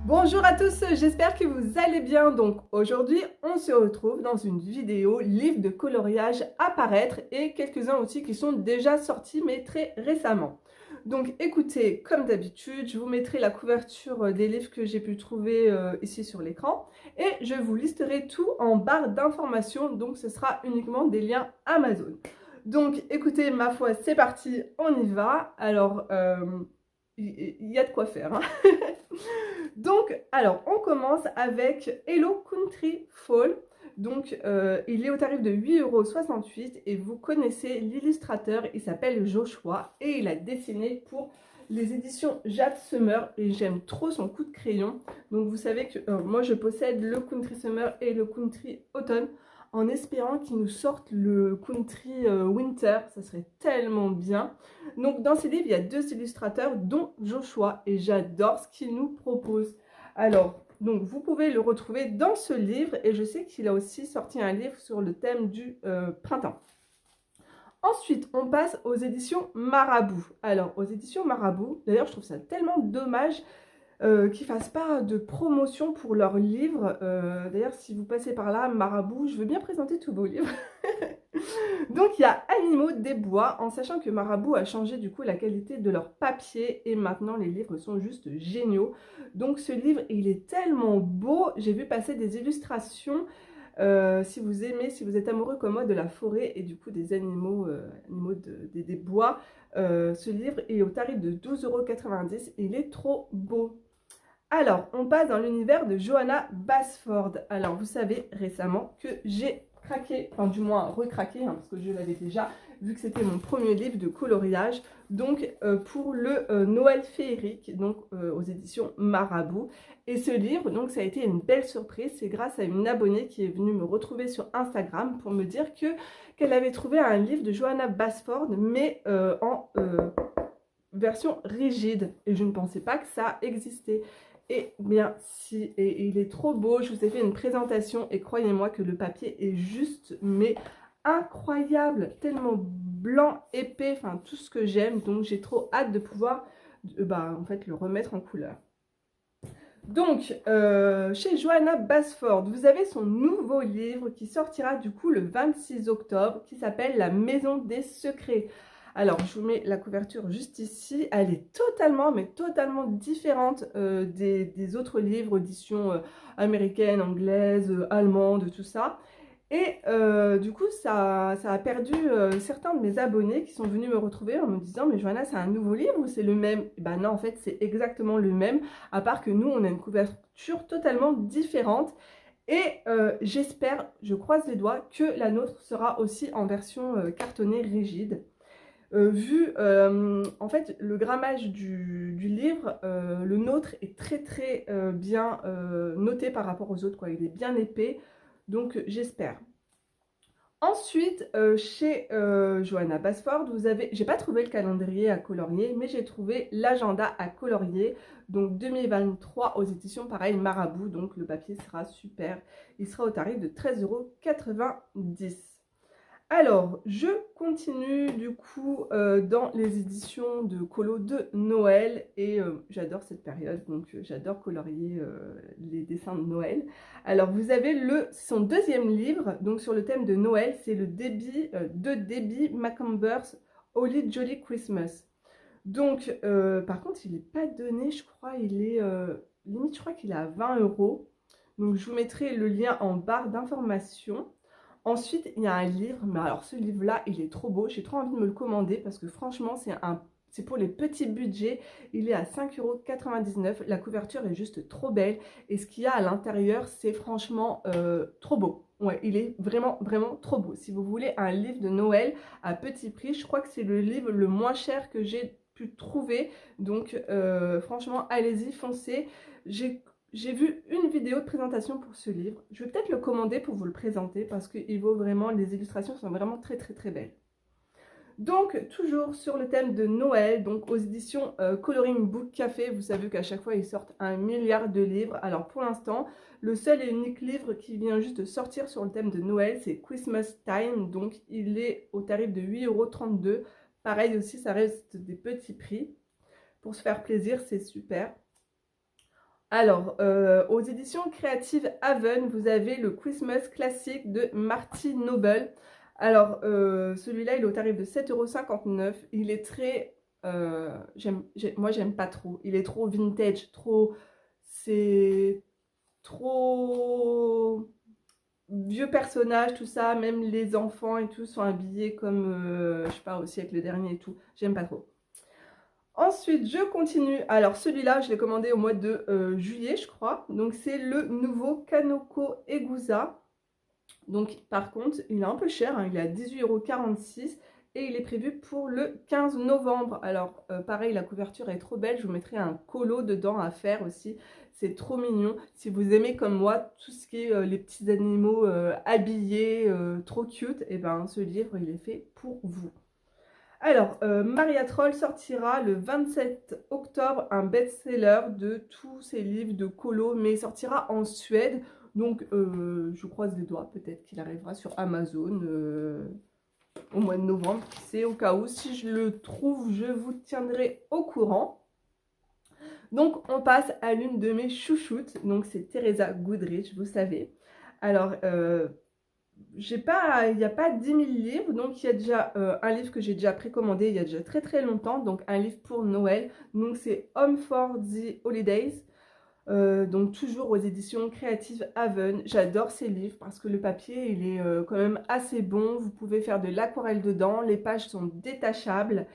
Bonjour à tous, j'espère que vous allez bien. Donc aujourd'hui, on se retrouve dans une vidéo livre de coloriage à paraître et quelques-uns aussi qui sont déjà sortis mais très récemment. Donc écoutez, comme d'habitude, je vous mettrai la couverture des livres que j'ai pu trouver ici sur l'écran et je vous listerai tout en barre d'informations, donc ce sera uniquement des liens Amazon. Donc écoutez, ma foi, c'est parti, on y va. Alors, il y a de quoi faire, hein. Donc, alors, on commence avec Hello Country Fall. Donc, il est au tarif de 8,68 € et vous connaissez l'illustrateur, il s'appelle Joshua et il a dessiné pour les éditions Jade Summer et j'aime trop son coup de crayon. Donc, vous savez que moi, je possède le Country Summer et le Country Autumn en espérant qu'ils nous sortent le Country Winter, ça serait tellement bien. Donc dans ces livres, il y a deux illustrateurs dont Joshua et j'adore ce qu'il nous propose. Alors, donc vous pouvez le retrouver dans ce livre et je sais qu'il a aussi sorti un livre sur le thème du printemps. Ensuite, on passe aux éditions Marabout. Alors, aux éditions Marabout, d'ailleurs, je trouve ça tellement dommage qui ne fassent pas de promotion pour leurs livres. D'ailleurs, si vous passez par là, Marabout, je veux bien présenter tous vos livres. Donc, il y a Animaux des Bois, en sachant que Marabout a changé du coup la qualité de leur papier et maintenant les livres sont juste géniaux. Donc, ce livre, il est tellement beau. J'ai vu passer des illustrations. Si vous aimez, si vous êtes amoureux comme moi de la forêt et du coup des animaux, des bois, ce livre est au tarif de 12,90 € et il est trop beau. Alors, on passe dans l'univers de Johanna Basford. Alors, vous savez récemment que j'ai craqué, enfin du moins recraqué, hein, parce que je l'avais déjà, vu que c'était mon premier livre de coloriage, donc pour le Noël féerique, donc aux éditions Marabout. Et ce livre, donc ça a été une belle surprise, c'est grâce à une abonnée qui est venue me retrouver sur Instagram pour me dire qu'elle avait trouvé un livre de Johanna Basford, mais en version rigide. Et je ne pensais pas que ça existait. Et bien si, et il est trop beau, je vous ai fait une présentation et croyez-moi que le papier est juste, mais incroyable, tellement blanc, épais, enfin tout ce que j'aime, donc j'ai trop hâte de pouvoir en fait, le remettre en couleur. Donc, chez Johanna Basford, vous avez son nouveau livre qui sortira du coup le 26 octobre, qui s'appelle La Maison des Secrets. Alors, je vous mets la couverture juste ici. Elle est totalement, mais totalement différente des autres livres d'édition américaine, anglaise, allemande, tout ça. Et du coup, ça a perdu certains de mes abonnés qui sont venus me retrouver en me disant « Mais Johanna, c'est un nouveau livre ou c'est le même ?» Ben non, en fait, c'est exactement le même, à part que nous, on a une couverture totalement différente. Et j'espère, je croise les doigts, que la nôtre sera aussi en version cartonnée rigide. Vu en fait le grammage du livre, le nôtre est très bien noté par rapport aux autres, quoi. Il est bien épais, donc j'espère. Ensuite, chez Johanna Basford, vous avez, j'ai pas trouvé le calendrier à colorier, mais j'ai trouvé l'agenda à colorier, donc 2023 aux éditions pareil Marabout, donc le papier sera super, il sera au tarif de 13,90 €. Alors, je continue du coup dans les éditions de colo de Noël et j'adore cette période, donc j'adore colorier les dessins de Noël. Alors, vous avez son deuxième livre, donc sur le thème de Noël, c'est le Debbie Macomber's Holly Jolly Christmas. Donc, par contre, il n'est pas donné, je crois, il est limite, je crois qu'il est à 20 €. Donc, je vous mettrai le lien en barre d'information. Ensuite, il y a un livre, mais alors ce livre-là, il est trop beau. J'ai trop envie de me le commander parce que franchement, c'est pour les petits budgets. Il est à 5,99 €. La couverture est juste trop belle. Et ce qu'il y a à l'intérieur, c'est franchement trop beau. Ouais, il est vraiment trop beau. Si vous voulez un livre de Noël à petit prix, je crois que c'est le livre le moins cher que j'ai pu trouver. Donc franchement, allez-y, foncez. J'ai vu une vidéo de présentation pour ce livre. Je vais peut-être le commander pour vous le présenter parce qu'il vaut vraiment, les illustrations sont vraiment très belles. Donc, toujours sur le thème de Noël, donc aux éditions Coloring Book Café, vous savez qu'à chaque fois, ils sortent 1 milliard de livres. Alors, pour l'instant, le seul et unique livre qui vient juste de sortir sur le thème de Noël, c'est Christmas Time. Donc, il est au tarif de 8,32 €. Pareil aussi, ça reste des petits prix. Pour se faire plaisir, c'est super. Alors, aux éditions créatives Haven, vous avez le Christmas classique de Marty Noble. Alors, celui-là, il est au tarif de 7,59 €. Il est très... moi, j'aime pas trop. Il est trop vintage, trop... C'est trop vieux personnage, tout ça. Même les enfants et tout sont habillés comme, je sais pas, au siècle dernier et tout. J'aime pas trop. Ensuite, je continue. Alors, celui-là, je l'ai commandé au mois de juillet, je crois. Donc, c'est le nouveau Kanoko Egusa. Donc, par contre, il est un peu cher, hein, il est à 18,46 € et il est prévu pour le 15 novembre. Alors, pareil, la couverture est trop belle. Je vous mettrai un colo dedans à faire aussi. C'est trop mignon. Si vous aimez comme moi tout ce qui est les petits animaux habillés, trop cute, et ben ce livre, il est fait pour vous. Alors, Maria Troll sortira le 27 octobre un best-seller de tous ses livres de colo, mais il sortira en Suède. Donc, je croise les doigts, peut-être qu'il arrivera sur Amazon au mois de novembre. C'est au cas où, si je le trouve, je vous tiendrai au courant. Donc, on passe à l'une de mes chouchoutes. Donc, c'est Teresa Goodrich, vous savez. Alors, il n'y a pas 10 000 livres, donc il y a déjà un livre que j'ai déjà précommandé il y a déjà très très longtemps, donc un livre pour Noël, donc c'est Home for the Holidays, donc toujours aux éditions créatives Haven. J'adore ces livres parce que le papier il est quand même assez bon, vous pouvez faire de l'aquarelle dedans, les pages sont détachables,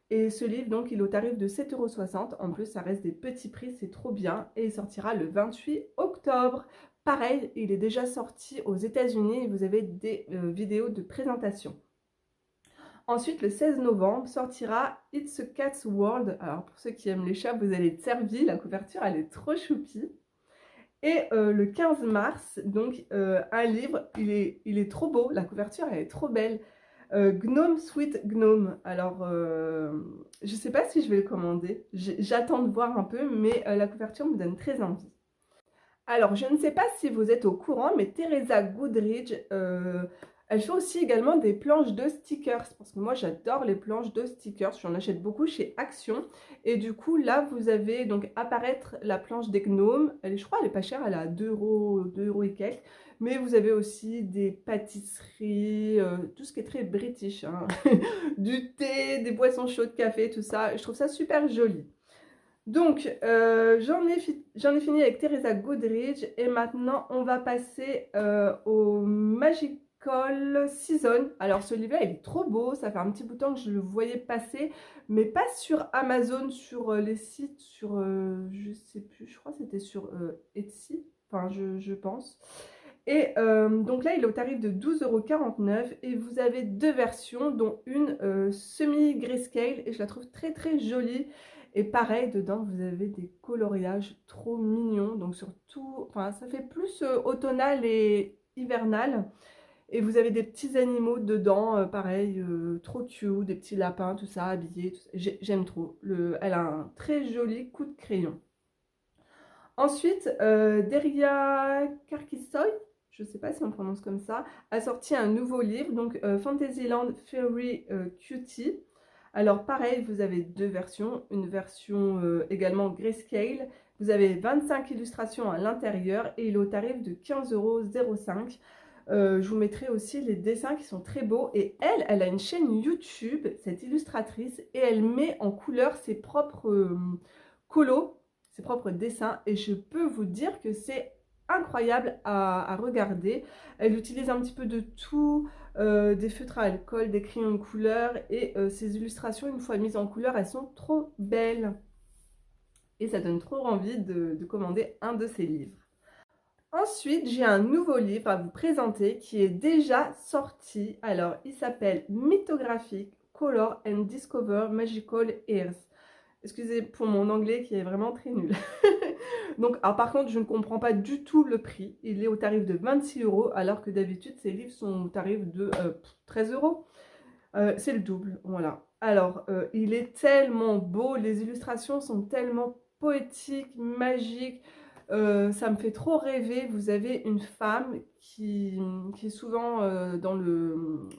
et ce livre donc il est au tarif de 7,60 €, en plus ça reste des petits prix, c'est trop bien, et il sortira le 28 octobre. Pareil, il est déjà sorti aux États-Unis et vous avez des vidéos de présentation. Ensuite, le 16 novembre, sortira It's a Cat's World. Alors, pour ceux qui aiment les chats, vous allez être servis. La couverture, elle est trop choupie. Et le 15 mars, donc, un livre, il est trop beau. La couverture, elle est trop belle. Gnome Sweet Gnome. Alors, je ne sais pas si je vais le commander. J'attends de voir un peu, mais la couverture me donne très envie. Alors, je ne sais pas si vous êtes au courant, mais Teresa Goodrich, elle fait aussi également des planches de stickers. Parce que moi, j'adore les planches de stickers. J'en achète beaucoup chez Action. Et du coup, là, vous avez donc apparaître la planche des gnomes. Je crois, elle est pas chère, elle est à 2 € et quelques. Mais vous avez aussi des pâtisseries, tout ce qui est très british, hein. Du thé, des boissons chaudes, café, tout ça. Je trouve ça super joli. Donc, j'en ai fini avec Teresa Goodrich et maintenant on va passer au Magical Season. Alors ce livre-là il est trop beau, ça fait un petit bout de temps que je le voyais passer, mais pas sur Amazon, sur les sites, sur, je sais plus, je crois que c'était sur Etsy, enfin je pense. Et donc là il est au tarif de 12,49 € et vous avez deux versions, dont une semi-grayscale et je la trouve très très jolie. Et pareil, dedans, vous avez des coloriages trop mignons. Donc surtout, enfin, ça fait plus automnal et hivernal. Et vous avez des petits animaux dedans, pareil, trop cute, des petits lapins, tout ça, habillés. J'aime trop. Elle a un très joli coup de crayon. Ensuite, Deria Karkisoy, je ne sais pas si on prononce comme ça, a sorti un nouveau livre, donc Fantasyland Fairy Cutie. Alors pareil, vous avez deux versions, une version également grayscale. Vous avez 25 illustrations à l'intérieur et il est au tarif de 15,05 €. Je vous mettrai aussi les dessins qui sont très beaux. Et elle a une chaîne YouTube, cette illustratrice, et elle met en couleur ses propres colos, ses propres dessins. Et je peux vous dire que c'est incroyable à regarder. Elle utilise un petit peu de tout, des feutres à alcool, des crayons de couleur et ces illustrations, une fois mises en couleur, elles sont trop belles. Et ça donne trop envie de commander un de ces livres. Ensuite, j'ai un nouveau livre à vous présenter qui est déjà sorti. Alors, il s'appelle Mythographic Color and Discover Magical Earth. Excusez pour mon anglais qui est vraiment très nul. Donc, alors par contre, je ne comprends pas du tout le prix. Il est au tarif de 26 € alors que d'habitude, ces livres sont au tarif de 13 €. C'est le double, voilà. Alors, il est tellement beau, les illustrations sont tellement poétiques, magiques. Ça me fait trop rêver. Vous avez une femme qui est souvent dans le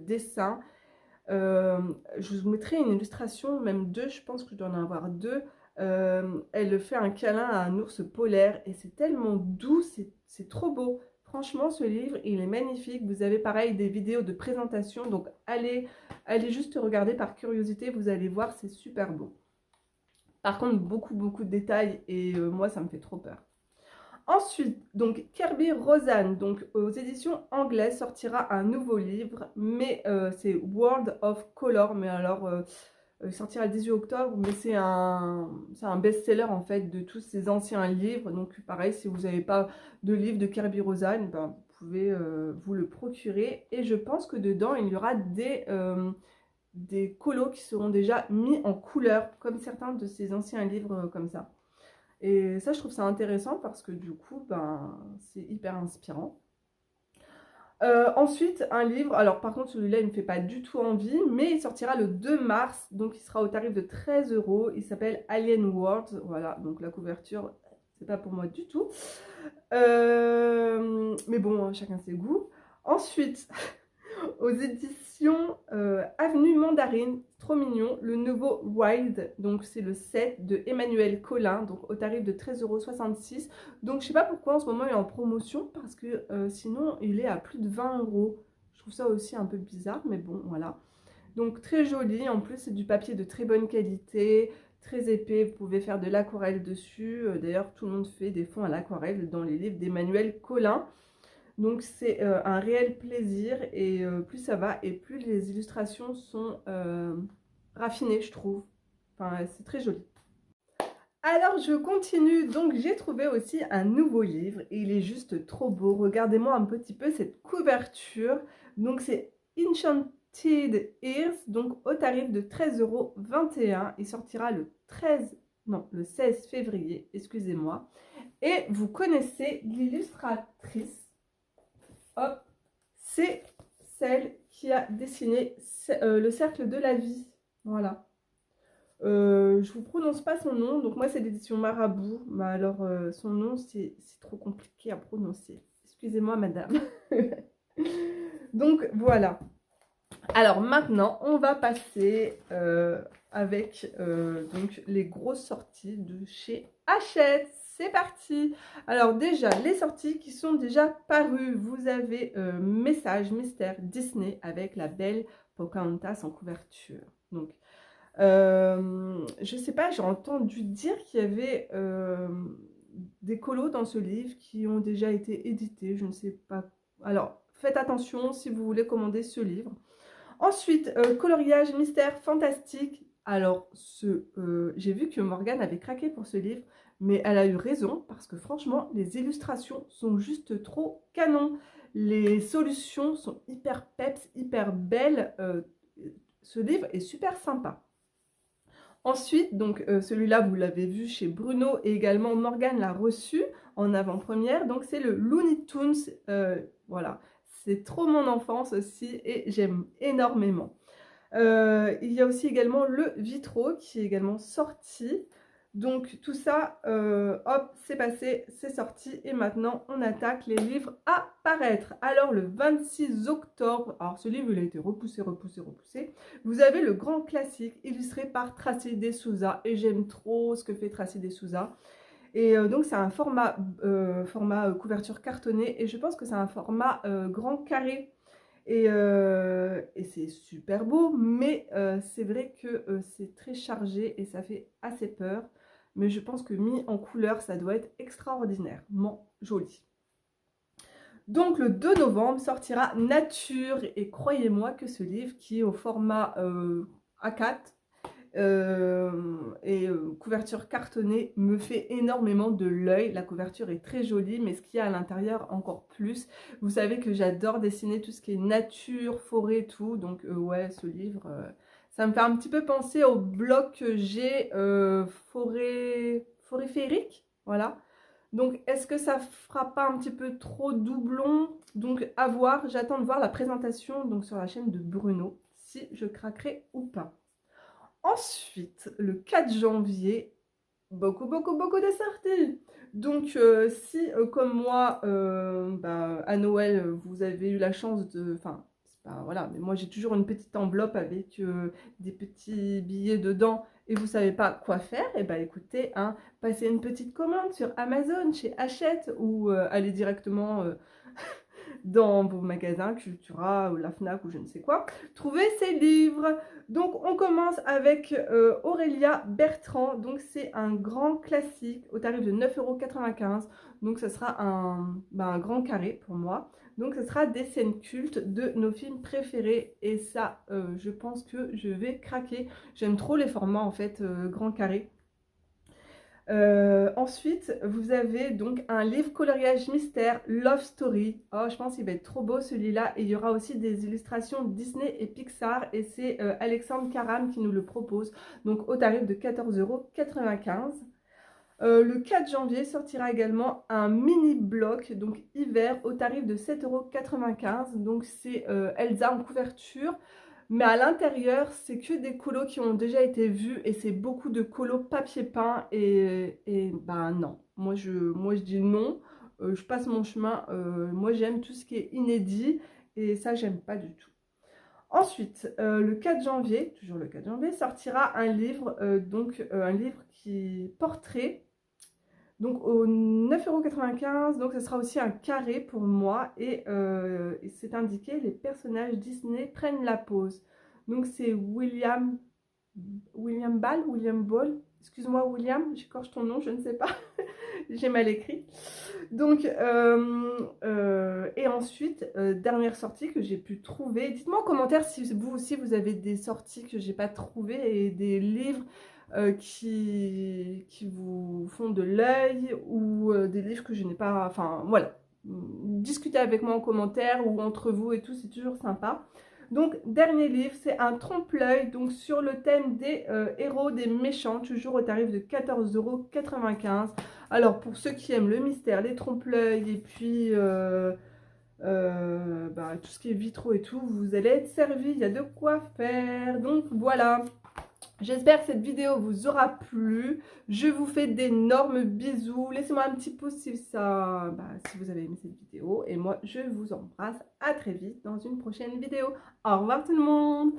dessin. Je vous mettrai une illustration, même deux, je pense que je dois en avoir deux. Elle fait un câlin à un ours polaire et c'est tellement doux, c'est trop beau. Franchement, ce livre, il est magnifique. Vous avez pareil des vidéos de présentation, donc allez juste regarder par curiosité, vous allez voir, c'est super beau. Par contre, beaucoup de détails et moi, ça me fait trop peur. Ensuite, donc Kerby Roseanne, donc aux éditions anglaises, sortira un nouveau livre, mais c'est World of Color, mais alors il sortira le 18 octobre, mais c'est un best-seller en fait de tous ces anciens livres, donc pareil, si vous n'avez pas de livre de Kerby Roseanne, ben, vous pouvez vous le procurer, et je pense que dedans il y aura des colos qui seront déjà mis en couleur, comme certains de ces anciens livres comme ça. Et ça, je trouve ça intéressant parce que du coup, ben, c'est hyper inspirant. Ensuite, un livre, alors par contre celui-là il ne me fait pas du tout envie, mais il sortira le 2 mars, donc il sera au tarif de 13 €. Il s'appelle Alien World, voilà, donc la couverture, c'est pas pour moi du tout. Mais bon, chacun ses goûts. Ensuite, aux éditions Avenue Mandarine, trop mignon, le nouveau Wild, donc c'est le set de Emmanuel Collin, donc au tarif de 13,66 €. Donc je sais pas pourquoi en ce moment il est en promotion, parce que sinon il est à plus de 20 €. Je trouve ça aussi un peu bizarre, mais bon, voilà. Donc très joli, en plus c'est du papier de très bonne qualité, très épais, vous pouvez faire de l'aquarelle dessus. D'ailleurs tout le monde fait des fonds à l'aquarelle dans les livres d'Emmanuel Collin. Donc c'est un réel plaisir, et plus ça va et plus les illustrations sont raffinées, je trouve. Enfin, c'est très joli. Alors je continue, donc j'ai trouvé aussi un nouveau livre et il est juste trop beau. Regardez-moi un petit peu cette couverture. Donc c'est Enchanted Ears, donc au tarif de 13,21 €. Il sortira le 16 février, excusez-moi. Et vous connaissez l'illustratrice. Hop, c'est celle qui a dessiné le cercle de la vie. Voilà. Je vous prononce pas son nom, donc moi c'est l'édition Marabout, mais alors son nom c'est trop compliqué à prononcer. Excusez-moi madame. Donc voilà. Alors maintenant on va passer avec donc les grosses sorties de chez Hachette. C'est parti. Alors déjà, les sorties qui sont déjà parues. Vous avez Message Mystère Disney avec la belle Pocahontas en couverture. Donc, je sais pas, j'ai entendu dire qu'il y avait des colos dans ce livre qui ont déjà été édités. Je ne sais pas. Alors, faites attention si vous voulez commander ce livre. Ensuite, coloriage mystère fantastique. Alors, j'ai vu que Morgane avait craqué pour ce livre, mais elle a eu raison parce que franchement, les illustrations sont juste trop canon. Les solutions sont hyper peps, hyper belles. Ce livre est super sympa. Ensuite, donc celui-là, vous l'avez vu chez Bruno et également Morgane l'a reçu en avant-première. Donc, c'est le Looney Tunes. Voilà. C'est trop mon enfance aussi et j'aime énormément. Il y a aussi également le Vitro qui est également sorti. Donc tout ça, hop, c'est passé, c'est sorti et maintenant on attaque les livres à paraître. Alors le 26 octobre, alors ce livre il a été repoussé. Vous avez le grand classique illustré par Tracy Desouza et j'aime trop ce que fait Tracy Desouza. Et donc c'est un format couverture cartonnée et je pense que c'est un format grand carré. Et c'est super beau, mais c'est vrai que c'est très chargé et ça fait assez peur. Mais je pense que mis en couleur, ça doit être extraordinairement joli. Donc le 2 novembre sortira Nature, et croyez-moi que ce livre qui est au format A4, couverture cartonnée me fait énormément de l'œil. La couverture est très jolie, mais ce qu'il y a à l'intérieur encore plus. Vous savez que j'adore dessiner tout ce qui est nature, forêt, tout. Donc ouais, ce livre, ça me fait un petit peu penser au blog que j'ai, forêt féerique. Voilà. Donc est-ce que ça fera pas un petit peu trop doublon? Donc à voir, j'attends de voir la présentation donc sur la chaîne de Bruno, si je craquerai ou pas. Ensuite, le 4 janvier, beaucoup de sorties. Donc, si comme moi, à Noël, vous avez eu la chance de... Enfin, Enfin, voilà, mais moi j'ai toujours une petite enveloppe avec des petits billets dedans et vous savez pas quoi faire, et ben écoutez, hein, passez une petite commande sur Amazon, chez Hachette ou allez directement dans vos magasins, Cultura ou la Fnac ou je ne sais quoi, trouvez ces livres. Donc on commence avec Aurélia Bertrand, donc c'est un grand classique au tarif de 9,95 €, donc ça sera un grand carré pour moi. Donc ce sera des scènes cultes de nos films préférés et ça je pense que je vais craquer. J'aime trop les formats en fait grand carré. Ensuite, vous avez donc un livre coloriage mystère Love Story. Oh, je pense qu'il va être trop beau celui-là. Et il y aura aussi des illustrations Disney et Pixar. Et c'est Alexandre Caram qui nous le propose. Donc au tarif de 14,95 €. Le 4 janvier sortira également un mini bloc, donc hiver, au tarif de 7,95 €. Donc c'est Elsa en couverture. Mais à l'intérieur, c'est que des colos qui ont déjà été vus et c'est beaucoup de colos papier peint et ben non. Moi je dis non, je passe mon chemin. Moi j'aime tout ce qui est inédit et ça j'aime pas du tout. Ensuite, le 4 janvier, toujours le 4 janvier, sortira un livre, un livre qui portrait. Donc au 9,95 €, donc ce sera aussi un carré pour moi et c'est indiqué les personnages Disney prennent la pause. Donc c'est William Ball, excuse-moi William, j'écorche ton nom, je ne sais pas, j'ai mal écrit. Donc et ensuite, dernière sortie que j'ai pu trouver, dites-moi en commentaire si vous aussi vous avez des sorties que j'ai pas trouvées et des livres qui vous font de l'œil ou des livres que je n'ai pas, enfin voilà, discutez avec moi en commentaire ou entre vous et tout, c'est toujours sympa. Donc dernier livre, c'est un trompe-l'œil, donc sur le thème des héros, des méchants, toujours au tarif de 14,95 €. Alors pour ceux qui aiment le mystère, les trompe-l'œil et puis tout ce qui est vitraux et tout, vous allez être servi, il y a de quoi faire. Donc voilà. J'espère que cette vidéo vous aura plu. Je vous fais d'énormes bisous. Laissez-moi un petit pouce si si vous avez aimé cette vidéo. Et moi, je vous embrasse. À très vite dans une prochaine vidéo. Au revoir tout le monde.